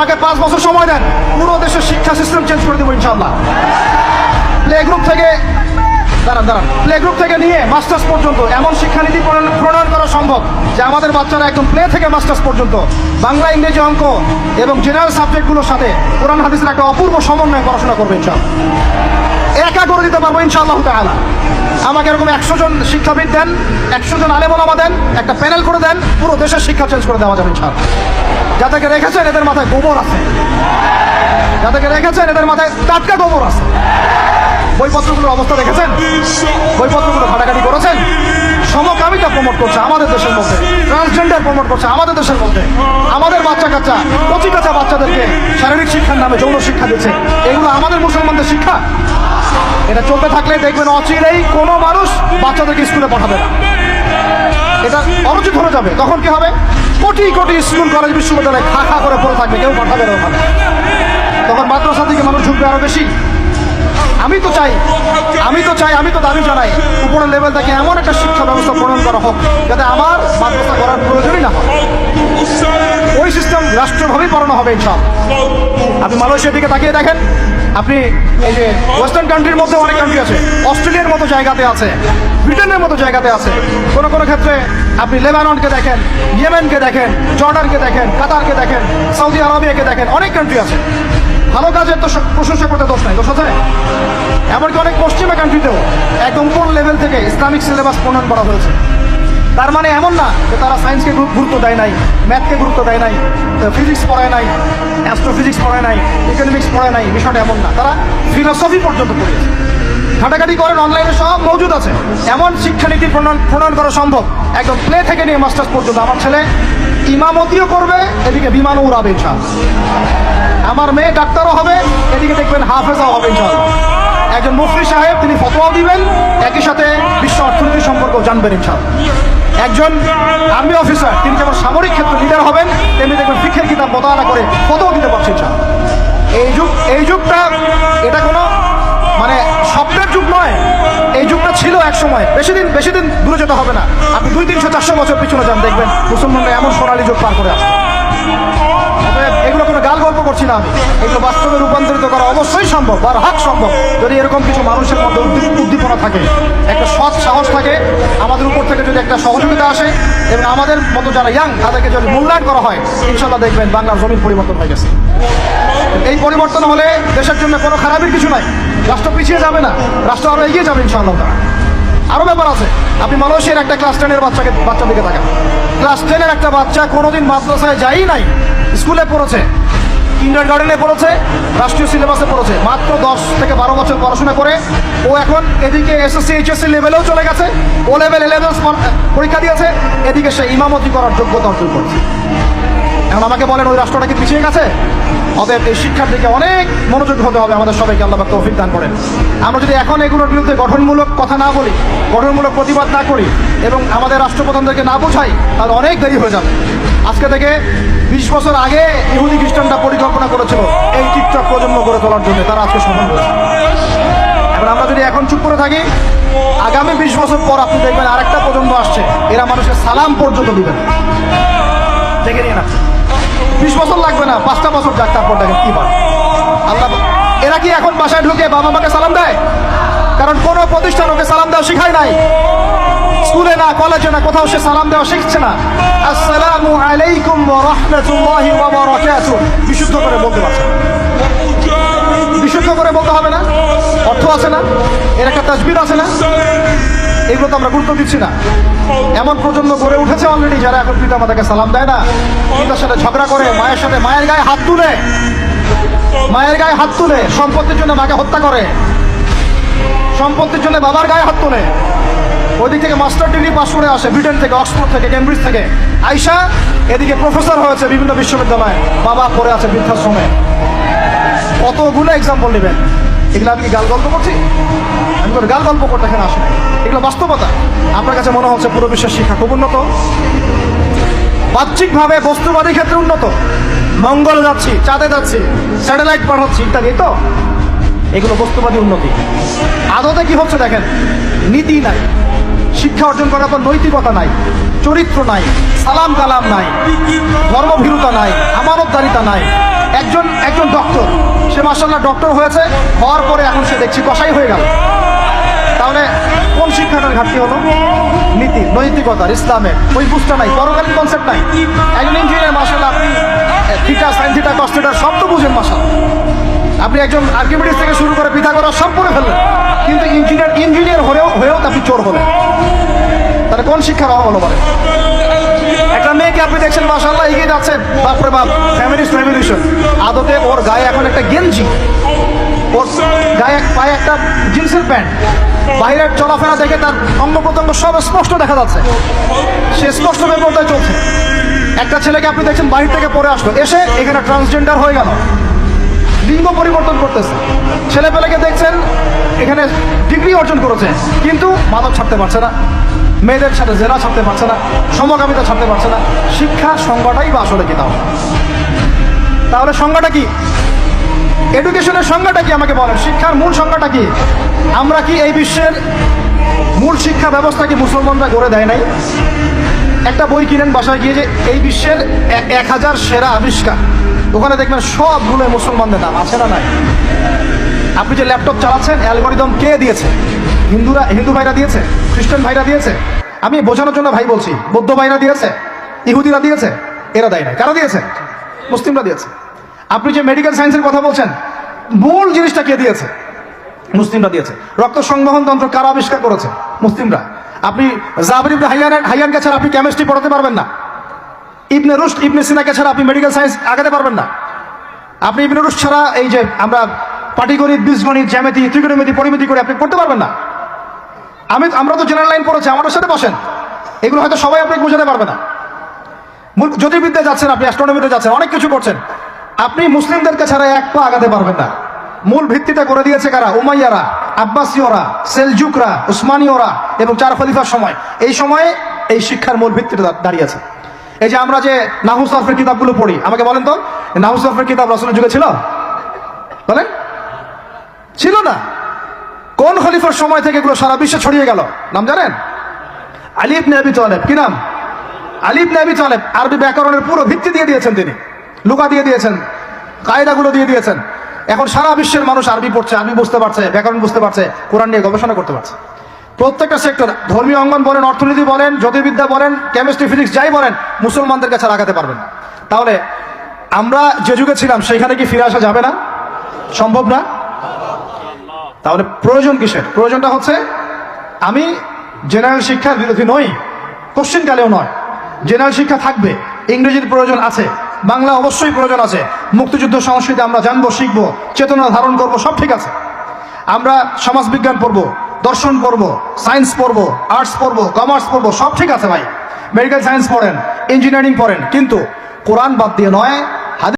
আমাকে 5 বছর সময় দেন, পুরো দেশের শিক্ষা সিস্টেম চেঞ্জ করে দেবো ইনশাআল্লাহ। প্লে গ্রুপ থেকে প্লে গ্রুপ থেকে নিয়ে মাস্টার্স পর্যন্ত এমন শিক্ষানীতি প্রণয়ন করা সম্ভব যে আমাদের বাচ্চারা একদম প্লে থেকে মাস্টার্স পর্যন্ত বাংলা, ইংরেজি, অঙ্ক এবং জেনারেল সাবজেক্টগুলোর সাথে কোরআন হাদিসের একটা অপূর্ব সমন্বয়ে পড়াশোনা করবে ইনশাআল্লাহ। একা করে দিতে পারবো ইনশাআল্লাহ তাআলা। আমাকে এরকম 100 জন শিক্ষাবিদ দেন, 100 জন আলেম ওলামা দেন, একটা প্যানেল করে দেন, পুরো দেশের শিক্ষা চেঞ্জ করে দেওয়া যাবে ইনশাআল্লাহ। যাদেরকে রেখেছেন এদের মাথায় গোবর আছে, যাদেরকে রেখেছেন এদের মাথায় টাটকা গোবর আছে। বইপত্রগুলোর অবস্থা দেখেছেন? বইপত্রগুলো ঘাটাঘাটি করেছেন? সমকামিতা প্রমোট করছে আমাদের দেশের মধ্যে, ট্রান্সজেন্ডার প্রমোট করছে আমাদের দেশের মধ্যে, আমাদের বাচ্চা কাচ্চা কচি কাঁচা বাচ্চাদেরকে শারীরিক শিক্ষার নামে যৌন শিক্ষা দিচ্ছে। এগুলো আমাদের মুসলমানদের শিক্ষা? এটা চলতে থাকলে দেখবেন অচিরেই কোনো মানুষ বাচ্চাদেরকে স্কুলে পাঠাবে না, এটা অনুচিত হয়ে যাবে। তখন কি হবে? কোটি কোটি স্কুল, কলেজ, বিশ্ববিদ্যালয় খা খা করে পড়ে থাকবে, কেউ পাঠাবে না ওখানে। তখন মাদ্রাসা থেকে মানুষ ঝুঁকবে আরো বেশি। আমি তো চাই, আমি তো দাবি জানাই উপরের লেভেল থেকে এমন একটা শিক্ষা ব্যবস্থা প্রণয়ন করা হোক যাতে আমার মাদ্রাসা করার প্রয়োজনই না হয়। ওই সিস্টেম রাষ্ট্রভাবেই পড়ানো হবে ইনশাআল্লাহ। আপনি মালয়েশিয়ার দিকে তাকিয়ে দেখেন, আপনি এই যে ওয়েস্টার্ন কান্ট্রির মধ্যে অনেক কান্ট্রি আছে, অস্ট্রেলিয়ার মতো জায়গাতে আছে, ব্রিটেনের মতো জায়গাতে আছে, কোনো কোনো ক্ষেত্রে আপনি লেবাননকে দেখেন, ইয়েমেনকে দেখেন, জর্ডানকে দেখেন, কাতারকে দেখেন, সৌদি আরবিয়াকে দেখেন, অনেক কান্ট্রি আছে। ভালো কাজের তো প্রশংসা করতে দোষ নাই, দোষ আছে? এমনকি অনেক পশ্চিমা কান্ট্রিতেও একদম উপর লেভেল থেকে ইসলামিক সিলেবাস প্রণয়ন করা হয়েছে। তার মানে এমন না যে তারা সায়েন্সকে গুরুত্ব দেয় নাই, ম্যাথকে গুরুত্ব দেয় নাই, ফিজিক্স পড়ায় নাই, অ্যাস্ট্রোফিজিক্স পড়ায় নাই, ইকোনমিক্স পড়ায় নাই, বিষয়টা এমন না। তারা ফিলোসফি পর্যন্ত পড়িয়েছে। ঘাটাঘাটি করেন, অনলাইনে সব মজুদ আছে। এমন শিক্ষানীতি প্রণয়ন করা সম্ভব একদম প্লে থেকে নিয়ে মাস্টার্স পর্যন্ত। আমার ছেলে ইমামতিও করবে, এদিকে বিমানও উড়াবে ইনশাআল্লাহ। আমার মেয়ে ডাক্তারও হবে, এদিকে দেখবেন হাফেজাও হবে ইনশাআল্লাহ। একজন মুফতি সাহেব, তিনি ফতোয়াও দিবেন, একই সাথে বিশ্ব অর্থনীতি সম্পর্ক জানবেন ইনশাআল্লাহ। একজন আর্মি অফিসার, তিনি যেমন সামরিক ক্ষেত্রে লিডার হবেন, তেমনি দেখবেন ফিকহের কিতাব মোতালা করে ফতোয়া দিতে পারছে ইনশাআল্লাহ। এই যুগটা এটা কোনো মানে স্বপ্নের যুগ নয়, এই যুগটা ছিল এক সময়। বেশি দিন দূরে যেতে হবে না, আপনি 200-300-400 বছর পিছনে যান, দেখবেন মুসলমানরা এমন সোনালী যুগ পার করে আসছে। এগুলো কোনো গাল গল্প করছি না আমি, এগুলো বাস্তবে রূপান্তরিত করা অবশ্যই সম্ভব, আর হক সম্ভব, যদি এরকম কিছু মানুষের মধ্যে উদ্দীপনা থাকে, একটা সৎ সাহস থাকে, আমাদের উপর থেকে যদি একটা সহযোগিতা আসে এবং আমাদের মতো যারা ইয়াং তাদেরকে যদি মূল্যায়ন করা হয়, ইনশাল্লাহ দেখবেন বাংলার জমির পরিবর্তন হয়ে গেছে। এই পরিবর্তন হলে দেশের জন্য কোনো খারাপের কিছু নাই, রাষ্ট্র পিছিয়ে যাবে না, রাষ্ট্র আরো এগিয়ে যাবে ইনশাআল্লাহ। আরো ব্যাপার আছে, আপনি মালয়েশিয়ার একটা ক্লাস 10-এর বাচ্চা দিকে তাকান। ক্লাস 10-এর একটা বাচ্চা কোনোদিন মাদ্রাসায় যাই নাই, স্কুলে পড়েছে, কিন্ডারগার্টেনে পড়েছে, রাষ্ট্রীয় সিলেবাসে পড়েছে, মাত্র 10 থেকে 12 বছর পড়াশোনা করে ও এখন এদিকে এসএসসি এইচএসসি লেভেলেও চলে গেছে, ও লেভেল 11 পরীক্ষা দিয়েছে, এদিকে সে ইমামতি করার যোগ্যতা অর্জন করেছে। এখন আমাকে বলেন ওই রাষ্ট্রটা কি পিছিয়ে গেছে? অতএব এই শিক্ষার দিকে অনেক মনোযোগী হতে হবে আমাদের সবাইকে, আল্লাহ পাক তৌফিক দান করেন। আমরা যদি এখন এগুলোর বিরুদ্ধে গঠনমূলক কথা না বলি, গঠনমূলক প্রতিবাদ না করি এবং আমাদের রাষ্ট্রপ্রধানদেরকে না বোঝাই, তাহলে অনেক দেরি হয়ে যাবে। আজকে থেকে 20 বছর আগে ইহুদি খ্রিস্টানরা পরিকল্পনা করেছিল এই টিকটক প্রজন্ম গড়ে তোলার জন্য, তারা আজকে সফল হয়েছে। এবার আমরা যদি এখন চুপ করে থাকি, আগামী 20 বছর পর আপনি দেখবেন আরেকটা প্রজন্ম আসছে, এরা মানুষের সালাম পর্যন্ত দিবেন। দেখে নিন, 20 বছর লাগবে না, 5টা বছর যাক, তারপর দেখেন কি পারে আল্লাহ। এরা কি এখন বাসায় ঢুকে বাবা মাকে সালাম দেয়? কারণ কোনো প্রতিষ্ঠান ওকে সালাম দেওয়া শিখায় নাই, স্কুলে না, কলেজে না, কোথাও সে সালাম দেওয়া শিখছে না। আসসালামু আলাইকুম ওয়া রাহমাতুল্লাহি ওয়া বারাকাতুহু বিশুদ্ধ করে বলতে পারছে, বিশুদ্ধ করে বলতে হবে না? অর্থ আছে না? এর একটা তাসবিহ আছে না? এগুলো তো আমরা গুরুত্ব দিচ্ছি না। এমন প্রজন্ম গড়ে উঠেছে অলরেডি যারা এখন পিতা মাতাকে সালাম দেয় না, পিতার সাথে ঝগড়া করে, মায়ের সাথে মায়ের গায়ে হাত তুলে, সম্পত্তির জন্য মাকে হত্যা করে, সম্পত্তির জন্য বাবার গায়ে হাত তোলে। ওই দিক থেকে মাস্টার ডিগ্রি পাস করে আসে ব্রিটেন থেকে, অক্সফোর্ড থেকে, কেমব্রিজ থেকে আইসা এদিকে প্রফেসর হয়েছে বিভিন্ন বিশ্ববিদ্যালয়ে, বাবা পড়ে আছে বৃদ্ধাশ্রমে। কতগুলো এক্সাম্পল নেবেন? এগুলো আমি কি গাল গল্প করছি? আমি কোনো গাল গল্প করতে এখানে আসি না, এগুলো বাস্তবতা। আপনার কাছে মনে হচ্ছে পুরো বিশ্বের শিক্ষা খুব উন্নত, বাহ্যিকভাবে বস্তুবাদী ক্ষেত্রে উন্নত, মঙ্গলে যাচ্ছি, চাঁদে যাচ্ছি, স্যাটেলাইট পাঠাচ্ছি ইত্যাদি, তো এগুলো বস্তুবাদী উন্নতি। আদতে কি হচ্ছে দেখেন, নীতি নাই, শিক্ষা অর্জন করার পর নৈতিকতা নাই, চরিত্র নাই, সালাম কালাম নাই, ধর্মভীরুতা নাই, আমানতদারিতা নাই, একজন একজন ডক্টর, সে মাশাআল্লাহ ডক্টর হয়েছে, হওয়ার পরে এখন সে দেখছি কসাই হয়ে গেল। তাহলে কোন শিক্ষাটার ঘাটতি হলো? নীতি, নৈতিকতার, ইসলামের ওই বুঝটা নাই, পরকালীন কনসেপ্ট নাই। একজন ইঞ্জিনিয়ার মাশাআল্লাহ, আপনি theta sine theta cos theta সব তো বুঝেন মাশাআল্লাহ, আপনি একজন আর্কিমিডিস থেকে শুরু করে পিথাগোরাস সব পড়ে ফেললেন, কিন্তু ইঞ্জিনিয়ার হয়েও আপনি চোর হলেন। তাহলে কোন শিক্ষার অভাব হলো বলেন? একটা মেয়েকে আপনি দেখছেন মাশাআল্লাহ এগিয়ে যাচ্ছে, বাপরে বাপ, ফ্যামিলিস্ট রেভলিউশন, আদতে ওর গায়ে এখন একটা গেঞ্জি, ওর গায়ে পায়ে একটা জিন্সের প্যান্ট, বাইরের চলাফেরা দেখে তার অঙ্গ প্রত্যঙ্গ সব স্পষ্ট দেখা যাচ্ছে, সে স্পষ্ট বেপরদায় চলছে। একটা ছেলেকে আপনি দেখছেন বাহির থেকে পড়ে আসলো, এসে এখানে ট্রান্সজেন্ডার হয়ে গেল, লিঙ্গ পরিবর্তন করতেছে। ছেলেপেলেকে দেখছেন এখানে ডিগ্রি অর্জন করেছে, কিন্তু মাদক ছাড়তে পারছে না, মেয়েদের সাথে জেনা ছাড়তে পারছে না, সমকামিতা ছাড়তে পারছে না। শিক্ষার সংজ্ঞাটাই বা আসলে কি? তাহলে সংজ্ঞাটা কি? এডুকেশনের সংজ্ঞাটা কি আমাকে বলেন? শিক্ষার মূল সংজ্ঞাটা কি? আমরা কি এই বিশ্বের মূল শিক্ষা ব্যবস্থা কি মুসলমানরা গড়ে দেয় নাই? একটা বই কিনেন বাসায় গিয়ে, যে এই বিশ্বের 1000 সেরা আবিষ্কার, ওখানে দেখবেন সবগুলো মুসলমানদের নাম আছে না নাই? আপনি যে ল্যাপটপ চালাচ্ছেন, অ্যালগোরিদম কে দিয়েছে? হিন্দু ভাইরা দিয়েছে, খ্রিস্টান ভাইরা দিয়েছে। আমি বোঝানোর জন্য ভাই বলছি, বৌদ্ধ ভাইরা দিয়েছে, ইহুদিরা দিয়েছে, এরা দেয় নাই। কারা দিয়েছে? মুসলিমরা দিয়েছে। আপনি যে মেডিকেল সায়েন্সের কথা বলছেন, মূল জিনিসটা কে দিয়েছে? মুসলিমরা দিয়েছে। রক্ত সংবহন তন্ত্র কারা আবিষ্কার করেছে? মুসলিমরা। আপনি জাবির ইবনে হাইয়ানকে ছাড়া আপনি কেমিস্ট্রি পড়াতে পারবেন না। ইবনে রুশদ, ইবনে সিনাকে ছাড়া আপনি মেডিকেল সায়েন্স আগাতে পারবেন না। আপনি ইবনে রুশদ ছাড়া এই যে আমরা পাটিগণিত, বীজগণিত, জ্যামিতি, ত্রিকোণমিতি, পরিমিতি করে আপনি পড়তে পারবেন না। আমরা তো জেনারেল লাইন পড়েছি, আমাদের সাথে বসেন, এগুলো হয়তো সবাই আপনাকে বোঝাতে পারবে না। জ্যোতির্বিদ্যা যাচ্ছেন, আপনি অ্যাস্ট্রোনমিতে যাচ্ছেন, অনেক কিছু করছেন, আপনি মুসলিমদেরকে ছাড়া এক পা আগাতে পারবেন না। মূল ভিত্তিটা করে দিয়েছে কারা? উমাইয়ারা, আব্বাসীয়রা, সেলজুকরা, উসমানীয়রা এবং 4 খলিফার সময়। এই সময়ে এই শিক্ষার মূল ভিত্তিটা দাঁড়িয়েছে। এই যে আমরা যে নাহু সরফের কিতাবগুলো পড়ি, আমাকে বলেন তো, নাহু সরফের কিতাব রাসূলের যুগে ছিল? বলেন, ছিল না। কোন খলিফার সময় থেকে এগুলো সারা বিশ্বে ছড়িয়ে গেল? নাম জানেন? আলী ইবনে আবি তালেব। কি নাম? আলী ইবনে আবি তালেব। আরবি ব্যাকরণের পুরো ভিত্তি দিয়ে দিয়েছেন তিনি, লুকা দিয়ে দিয়েছেন, কায়দাগুলো দিয়ে দিয়েছেন। এখন সারা বিশ্বের মানুষ আরবি পড়ছে, আরবি বুঝতে পারছে, ব্যাকরণ বুঝতে পারছে, কোরআন নিয়ে গবেষণা করতে পারছে। প্রত্যেকটা সেক্টর, ধর্মীয় অঙ্গন বলেন, অর্থনীতি বলেন, জ্যোতির্বিদ্যা বলেন, কেমিস্ট্রি, ফিজিক্স যাই বলেন, মুসলমানদের কাছে লাগাতে পারবেন না। তাহলে আমরা যে যুগে ছিলাম সেখানে কি ফিরে আসা যাবে না? সম্ভব না। তাহলে প্রয়োজন কিসের? প্রয়োজনটা হচ্ছে, আমি জেনারেল শিক্ষার বিরোধী নই, কোশ্চিনকালেও নয়। জেনারেল শিক্ষা থাকবে, ইংরেজির প্রয়োজন আছে, বাংলা অবশ্যই প্রয়োজন আছে, মুক্তিযুদ্ধ সংস্কৃতি আমরা জানবো, শিখবো, চেতনা ধারণ করবো, সব ঠিক আছে। আমরা সমাজবিজ্ঞান পড়বো, দর্শন পড়বো, সায়েন্স পড়বো, আর্টস পড়বো, কমার্স পড়বো, সব ঠিক আছে ভাই। মেডিকেল সায়েন্স পড়েন, ইঞ্জিনিয়ারিং পড়েন, কিন্তু কোরআন বাদ দিয়ে নয়,